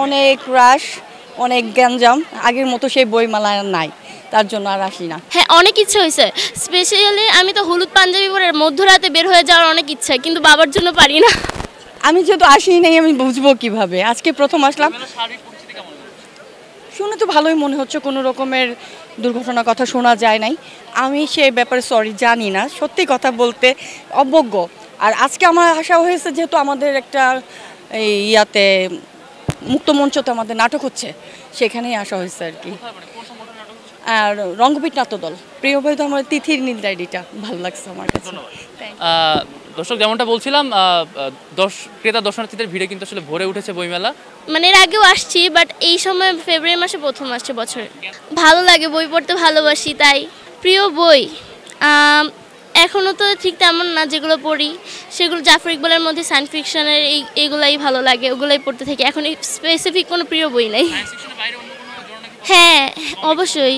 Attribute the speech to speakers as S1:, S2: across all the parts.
S1: অনেক রাশ, অনেক গ্যাঞ্জাম, আগের মতো সেই বইমেলা নাই, তার জন্য আর আসি না।
S2: হ্যাঁ, অনেক ইচ্ছে হয়েছে। স্পেশালি আমি তো হলুদ পাঞ্জাবি পরে মধ্যরাতে বের হয়ে যাওয়ার অনেক ইচ্ছা, কিন্তু বাবার জন্য পারি না।
S1: আমি যেহেতু আসি নাই, আমি বুঝবো কিভাবে, আজকে প্রথম আসলাম। শুনে তো ভালোই মনে হচ্ছে, কোনো রকমের দুর্ঘটনার কথা শোনা যায় নাই। আমি সেই ব্যাপারে সরি, জানি না, সত্যি কথা বলতে অবজ্ঞ। আর আজকে আমার আসা হয়েছে যেহেতু আমাদের একটা এই ইয়াতে মুক্তমঞ্চতে আমাদের নাটক হচ্ছে, সেখানেই আসা হয়েছে আর কি। আর রঙ্গপীঠ নাট্যদল, প্রিয় ভাই তো আমার তিথির নীল ডায়েরিটা ভালো লাগছে আমার কাছে।
S3: দর্শক, যেমনটা বলছিলাম, ক্রেতা দর্শনার্থীদের ভিড়ে কিন্তু আসলে ভরে উঠেছে বইমেলা।
S2: মানে এর আগেও আসছি, বাট এই সময় ফেব্রুয়ারি মাসে প্রথম আসছে বছরে। ভালো লাগে, বই পড়তে ভালোবাসি তাই। প্রিয় বই এখনও তো ঠিক তেমন না, যেগুলো পড়ি সেগুলো জাফর ইকবালের মধ্যে সায়েন্স ফিকশনের এইগুলাই ভালো লাগে, ওগুলাই পড়তে থাকি। এখন স্পেসিফিক কোনো প্রিয় বই নেই। হ্যাঁ, অবশ্যই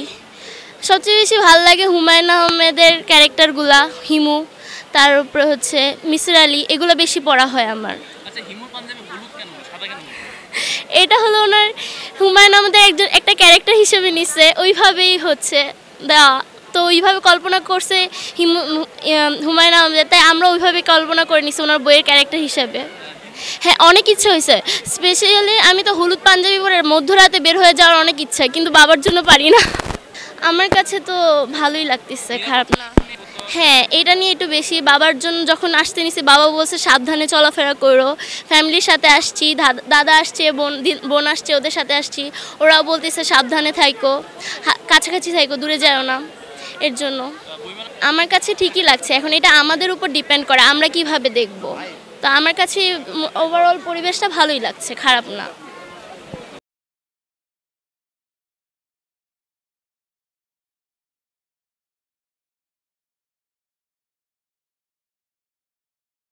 S2: সবচেয়ে বেশি ভালো লাগে হুমায়ুন আহমেদের ক্যারেক্টারগুলা, হিমু, তার উপরে হচ্ছে মিসির আলী, এগুলো বেশি পড়া হয় আমার। এটা হলো ওনার হুমায়ুন আহমেদের একটা ক্যারেক্টার হিসেবে নিচ্ছে, ওইভাবেই হচ্ছে দেওয়া, তো ওইভাবে কল্পনা করছে হুমায়ুন আহমেদ, তাই আমরা ওইভাবে কল্পনা করে নিচ্ছি ওনার বইয়ের ক্যারেক্টার হিসেবে। হ্যাঁ, অনেক ইচ্ছে হয়েছে। স্পেশালি আমি তো হলুদ পাঞ্জাবি পরে মধ্যরাতে বের হয়ে যাওয়ার অনেক ইচ্ছা, কিন্তু বাবার জন্য পারি না। আমার কাছে তো ভালোই লাগতেছে, খারাপ না। হ্যাঁ, এটা নিয়ে একটু বেশি। বাবার জন্য যখন আসতে নিছি, বাবা বলছে সাবধানে চলাফেরা করো। ফ্যামিলির সাথে আসছি, দাদা আসছে, বোন আসছে, ওদের সাথে আসছি, ওরাও বলতেছে সাবধানে থাইকো, কাছাকাছি থাইকো, দূরে যাও না। এর জন্য আমার কাছে ঠিকই লাগছে। এখন এটা আমাদের উপর ডিপেন্ড করে আমরা কিভাবে দেখব। তো আমার কাছে ওভারঅল পরিবেশটা ভালোই লাগছে, খারাপ না।